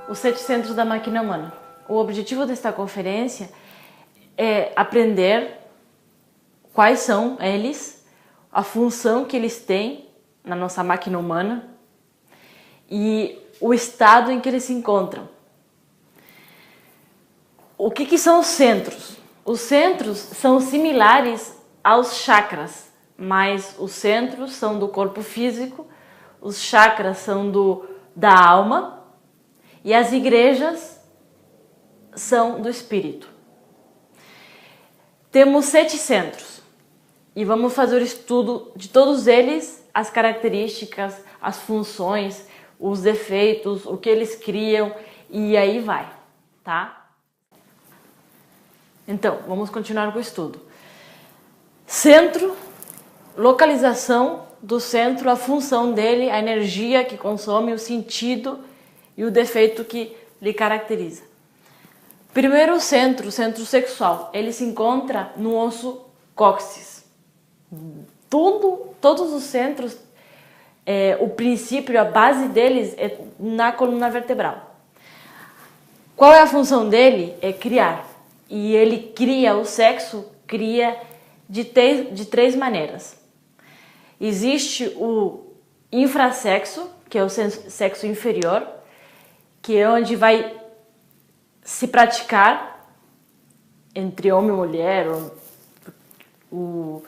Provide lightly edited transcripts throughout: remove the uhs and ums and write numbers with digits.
os 7 centros da máquina humana. O objetivo desta conferência é aprender quais são eles, a função que eles têm na nossa máquina humana e o estado em que eles se encontram. O que são os centros? Os centros são similares aos chakras, mas os centros são do corpo físico, os chakras são da alma e as igrejas são do espírito. Temos 7 centros e vamos fazer o estudo de todos eles, as características, as funções, os defeitos, o que eles criam e aí vai, tá? Então, vamos continuar com o estudo. Centro, localização do centro, a função dele, a energia que consome, o sentido e o defeito que lhe caracteriza. Primeiro o centro sexual, ele se encontra no osso cóccix. Todos os centros, o princípio, a base deles é na coluna vertebral. Qual é a função dele? É criar. E ele cria, o sexo cria de 3 maneiras. Existe o infrassexo, que é o sexo inferior, que é onde vai se praticar entre homem e mulher, o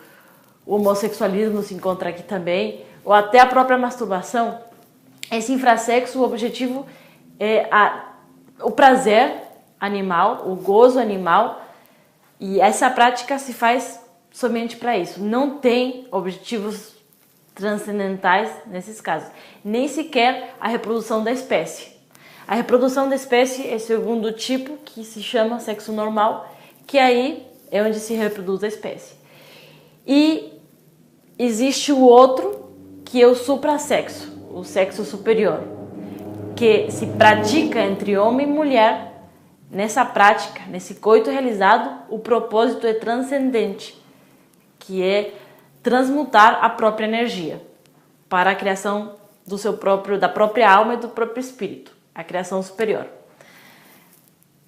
homossexualismo se encontra aqui também, ou até a própria masturbação. Esse infrassexo, o objetivo é o prazer animal, o gozo animal, e essa prática se faz somente para isso. Não tem objetivos transcendentais nesses casos, nem sequer a reprodução da espécie. A reprodução da espécie é o segundo tipo, que se chama sexo normal, que aí é onde se reproduz a espécie. E existe o outro, que é o suprassexo, o sexo superior, que se pratica entre homem e mulher. Nessa prática, nesse coito realizado, o propósito é transcendente, que é transmutar a própria energia para a criação da própria alma e do próprio espírito, a criação superior.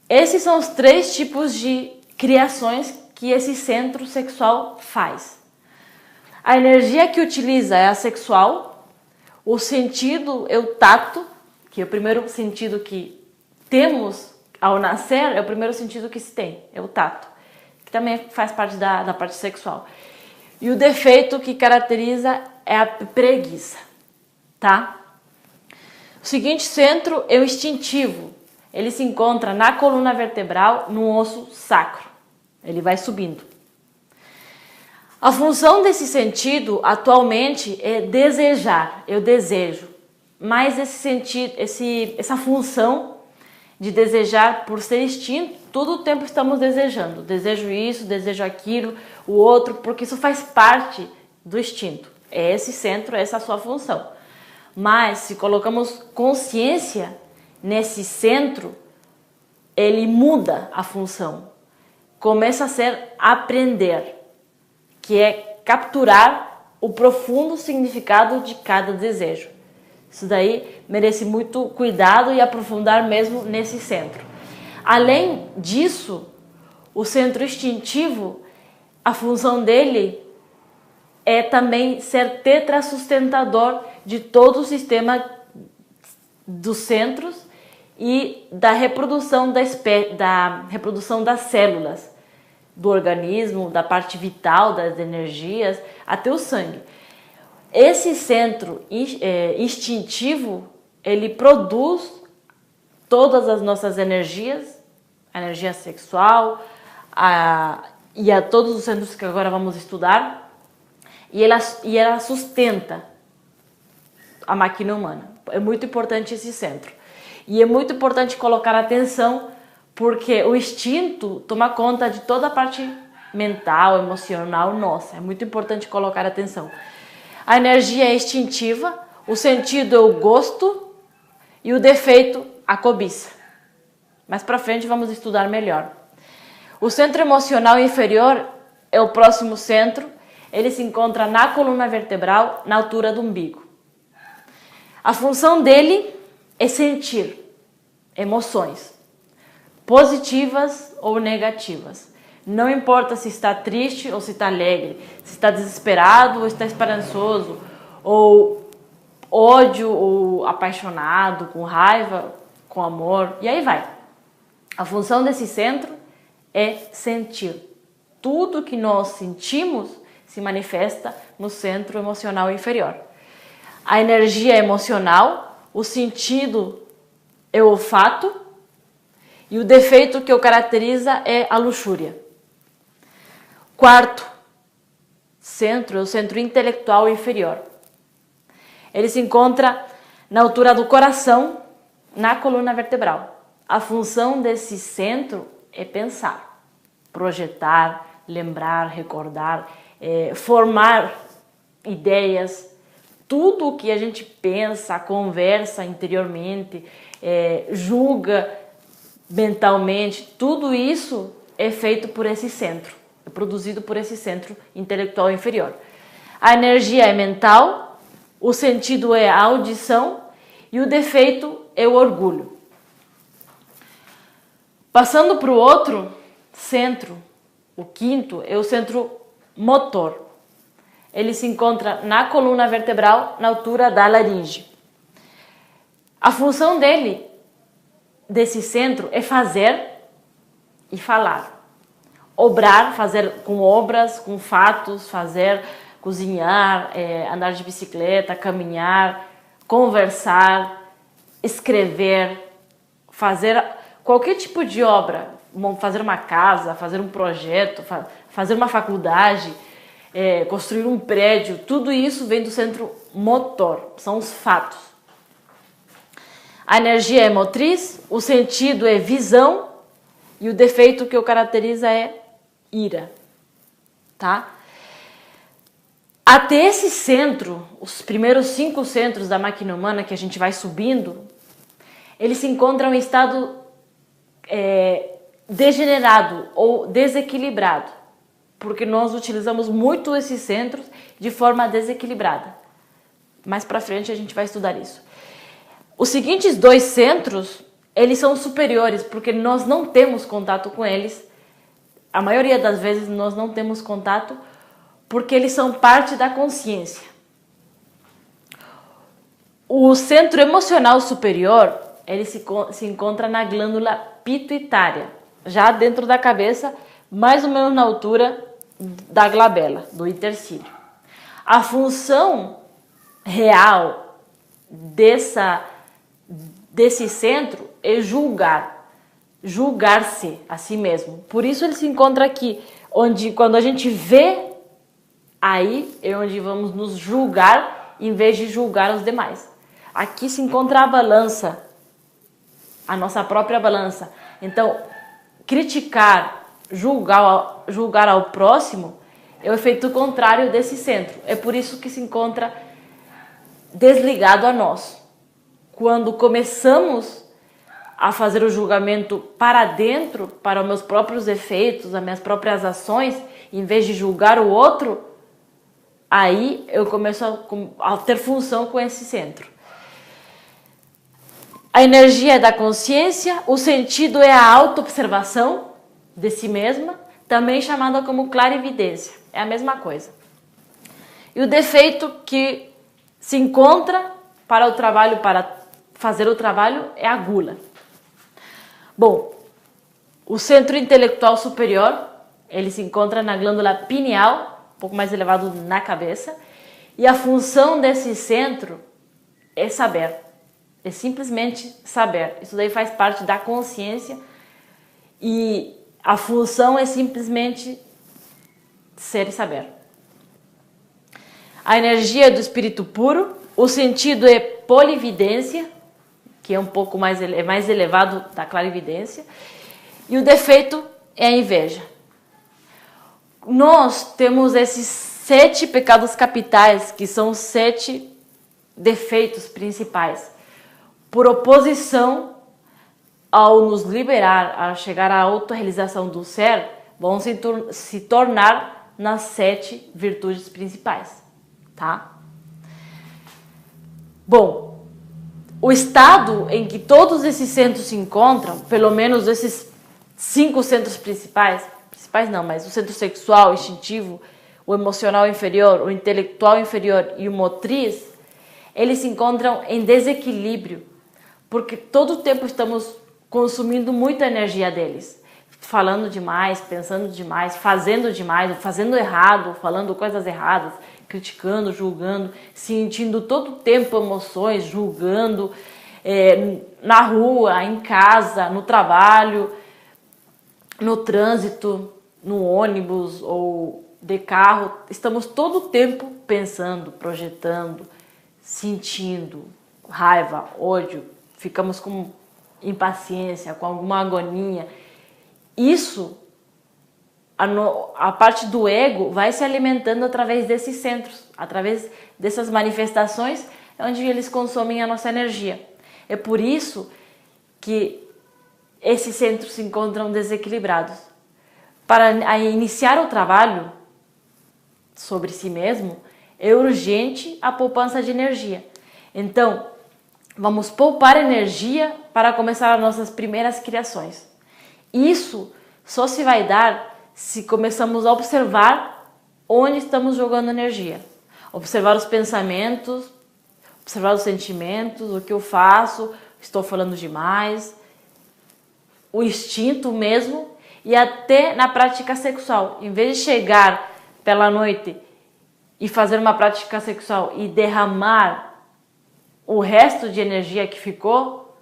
Esses são os 3 tipos de criações que esse centro sexual faz. A energia que utiliza é a sexual, o sentido é o tato, que é o primeiro sentido que temos ao nascer, é o primeiro sentido que se tem, é o tato, que também faz parte da parte sexual. E o defeito que caracteriza é a preguiça, tá? O seguinte centro é o instintivo. Ele se encontra na coluna vertebral, no osso sacro. Ele vai subindo. A função desse sentido, atualmente, é desejar, eu desejo. Mas essa função de desejar, por ser instinto, todo o tempo estamos desejando. Desejo isso, desejo aquilo, o outro, porque isso faz parte do instinto. É esse centro, essa é a sua função. Mas, se colocamos consciência nesse centro, ele muda a função. Começa a ser aprender, que é capturar o profundo significado de cada desejo. Isso daí merece muito cuidado e aprofundar mesmo nesse centro. Além disso, o centro instintivo, a função dele é também ser tetrasustentador de todo o sistema dos centros e da reprodução das células, do organismo, da parte vital, das energias, até o sangue. Esse centro instintivo, ele produz todas as nossas energias, a energia sexual e a todos os centros que agora vamos estudar, e ela sustenta a máquina humana. É muito importante esse centro. E é muito importante colocar atenção, porque o instinto toma conta de toda a parte mental, emocional nossa. É muito importante colocar atenção. A energia é instintiva, o sentido é o gosto e o defeito, a cobiça. Mais para frente vamos estudar melhor. O centro emocional inferior é o próximo centro. Ele se encontra na coluna vertebral, na altura do umbigo. A função dele é sentir. emoções, positivas ou negativas. Não importa se está triste ou se está alegre, se está desesperado ou está esperançoso, ou ódio ou apaixonado, com raiva, com amor, e aí vai. A função desse centro é sentir. Tudo que nós sentimos se manifesta no centro emocional inferior. A energia emocional, o sentido é o olfato e o defeito que o caracteriza é a luxúria. Quarto centro é o centro intelectual inferior. Ele se encontra na altura do coração, na coluna vertebral. A função desse centro é pensar, projetar, lembrar, recordar, formar ideias. Tudo o que a gente pensa, conversa interiormente, julga mentalmente, tudo isso é feito por esse centro, é produzido por esse centro intelectual inferior. A energia é mental, o sentido é a audição e o defeito é o orgulho. Passando para o outro centro, o quinto é o centro motor. Ele se encontra na coluna vertebral, na altura da laringe. A função desse centro, é fazer e falar. Obrar, fazer com obras, com fatos, fazer, cozinhar, andar de bicicleta, caminhar, conversar, escrever, fazer qualquer tipo de obra, fazer uma casa, fazer um projeto, fazer uma faculdade, construir um prédio, tudo isso vem do centro motor, são os fatos. A energia é motriz, o sentido é visão e o defeito que o caracteriza é ira, tá? Até esse centro, os primeiros 5 centros da máquina humana que a gente vai subindo, eles se encontram em estado degenerado ou desequilibrado, porque nós utilizamos muito esses centros de forma desequilibrada. Mais para frente a gente vai estudar isso. Os seguintes 2 centros, eles são superiores, porque nós não temos contato com eles. A maioria das vezes nós não temos contato, porque eles são parte da consciência. O centro emocional superior, ele se encontra na glândula pituitária, já dentro da cabeça, mais ou menos na altura da glabela, do intercílio. A função real desse centro é julgar-se a si mesmo. Por isso ele se encontra aqui, onde quando a gente vê, aí é onde vamos nos julgar em vez de julgar os demais. Aqui se encontra a balança, a nossa própria balança. Então, criticar, julgar ao próximo é o efeito contrário desse centro. É por isso que se encontra desligado a nós. Quando começamos a fazer o julgamento para dentro, para os meus próprios efeitos, as minhas próprias ações, em vez de julgar o outro, aí eu começo a ter função com esse centro. A energia é da consciência, o sentido é a auto-observação de si mesma, também chamada como clarividência, é a mesma coisa. E o defeito que se encontra para o trabalho, para fazer o trabalho, é a gula. Bom, o centro intelectual superior, ele se encontra na glândula pineal, um pouco mais elevado na cabeça, e a função desse centro é saber, é simplesmente saber. Isso daí faz parte da consciência e a função é simplesmente ser e saber. A energia é do espírito puro, o sentido é polividência, que é um pouco mais elevado da clarividência, e o defeito é a inveja. Nós temos esses 7 pecados capitais, que são 7 defeitos principais. Por oposição ao nos liberar, a chegar à autorrealização do ser, vão se tornar nas 7 virtudes principais, tá? Bom, O estado em que todos esses centros se encontram, pelo menos esses 5 centros principais não, mas o centro sexual, instintivo, o emocional inferior, o intelectual inferior e o motriz, eles se encontram em desequilíbrio, porque todo o tempo estamos consumindo muita energia deles, falando demais, pensando demais, fazendo errado, falando coisas erradas, criticando, julgando, sentindo todo o tempo emoções, julgando, na rua, em casa, no trabalho, no trânsito, no ônibus ou de carro, estamos todo o tempo pensando, projetando, sentindo raiva, ódio, ficamos com impaciência, com alguma agonia. Isso, a parte do ego vai se alimentando através desses centros, através dessas manifestações onde eles consomem a nossa energia. É por isso que esses centros se encontram desequilibrados. Para iniciar o trabalho sobre si mesmo, é urgente a poupança de energia. Então, vamos poupar energia para começar as nossas primeiras criações. Isso só se vai dar se começamos a observar onde estamos jogando energia. Observar os pensamentos, observar os sentimentos, o que eu faço, estou falando demais, o instinto mesmo, e até na prática sexual. Em vez de chegar pela noite e fazer uma prática sexual e derramar o resto de energia que ficou,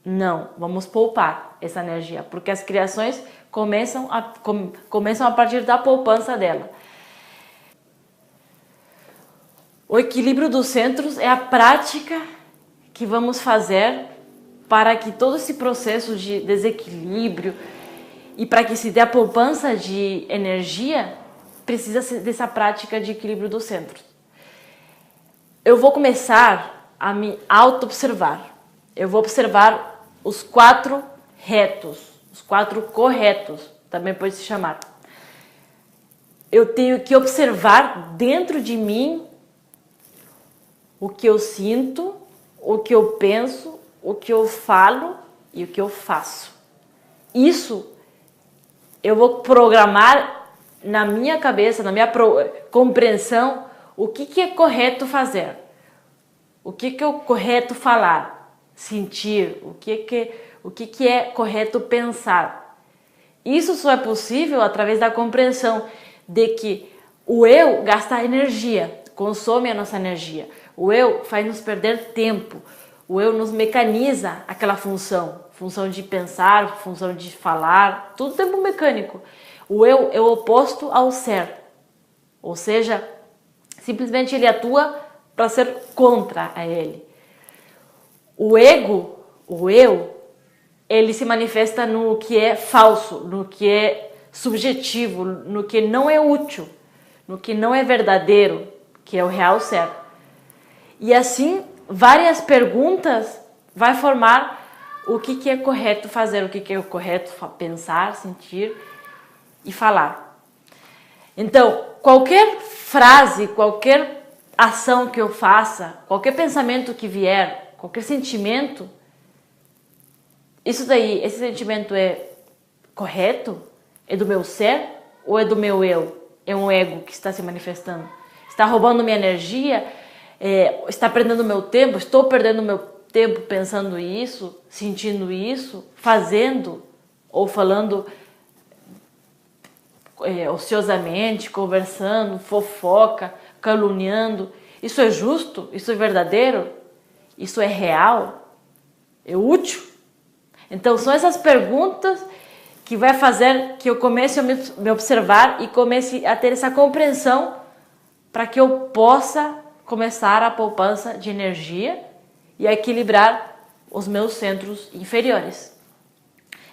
não, vamos poupar essa energia, porque as criações começam a partir da poupança dela. O equilíbrio dos centros é a prática que vamos fazer para que todo esse processo de desequilíbrio e para que se dê a poupança de energia, precisa dessa prática de equilíbrio dos centros. Eu vou começar a me auto-observar. Eu vou observar os 4 retos, os 4 corretos, também pode se chamar. Eu tenho que observar dentro de mim o que eu sinto, o que eu penso, o que eu falo e o que eu faço. Isso eu vou programar na minha cabeça, na minha compreensão, o que é correto fazer, o que é correto falar, sentir, o que é correto pensar. Isso só é possível através da compreensão de que o eu gasta energia, consome a nossa energia. O eu faz nos perder tempo. O eu nos mecaniza aquela função de pensar, função de falar, tudo tempo mecânico. O eu é o oposto ao ser, ou seja, simplesmente ele atua para ser contra a ele. O ego, o eu, ele se manifesta no que é falso, no que é subjetivo, no que não é útil, no que não é verdadeiro, que é o real ser. E assim, várias perguntas vai formar o que é correto fazer, o que é correto pensar, sentir e falar. Então, qualquer frase, qualquer ação que eu faça, qualquer pensamento que vier, qualquer sentimento, esse sentimento é correto? É do meu ser ou é do meu eu? É um ego que está se manifestando? Está roubando minha energia? Está perdendo meu tempo? Estou perdendo meu tempo pensando isso, sentindo isso, fazendo ou falando ociosamente, conversando, fofoca, caluniando. Isso é justo? Isso é verdadeiro? Isso é real? É útil? Então são essas perguntas que vai fazer que eu comece a me observar e comece a ter essa compreensão para que eu possa começar a poupança de energia e a equilibrar os meus centros inferiores.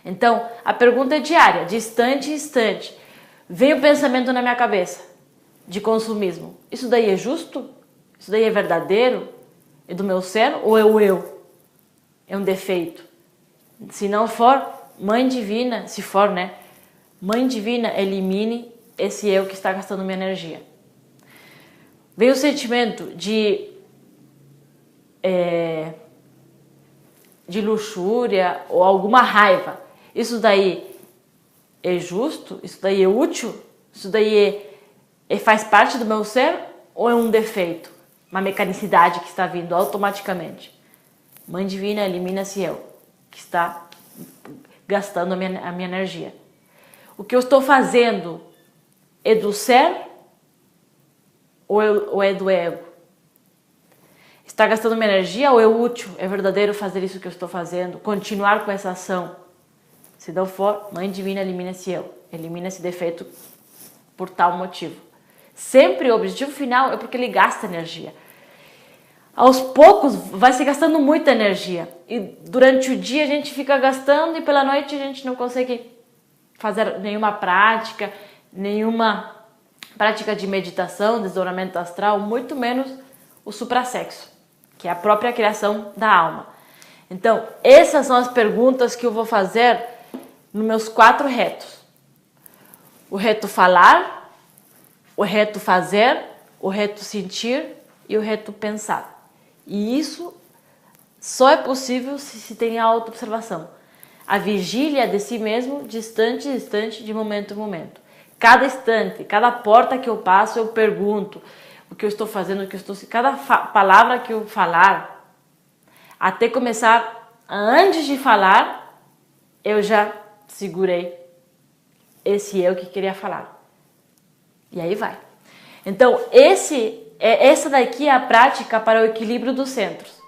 Então, a pergunta é diária, de instante em instante. Vem o pensamento na minha cabeça de consumismo. Isso daí é justo? Isso daí é verdadeiro? É do meu ser ou é o eu? É um defeito? Se não for, Mãe Divina, se for, né? Mãe Divina, elimine esse eu que está gastando minha energia. Vem o sentimento de de luxúria ou alguma raiva, isso daí é justo? Isso daí é útil? Isso daí faz parte do meu ser ou é um defeito? Uma mecanicidade que está vindo automaticamente? Mãe Divina, elimina-se eu, que está gastando a minha energia. O que eu estou fazendo é do ser ou é do ego? Está gastando minha energia ou é útil? É verdadeiro fazer isso que eu estou fazendo? Continuar com essa ação? Se não for, Mãe Divina, elimina-se eu. Elimina esse defeito por tal motivo. Sempre o objetivo final é porque ele gasta energia. Aos poucos vai se gastando muita energia. E durante o dia a gente fica gastando e pela noite a gente não consegue fazer nenhuma prática de meditação, desdobramento astral, muito menos o suprassexo, que é a própria criação da alma. Então, essas são as perguntas que eu vou fazer nos meus 4 retos. O reto falar, o reto fazer, o reto sentir e o reto pensar. E isso só é possível se tem a auto-observação. A vigília de si mesmo, distante, de momento em momento. Cada instante, cada porta que eu passo, eu pergunto o que eu estou fazendo, cada palavra que eu falar, até começar, antes de falar, eu já segurei esse eu que queria falar. E aí vai. Então, essa daqui é a prática para o equilíbrio dos centros.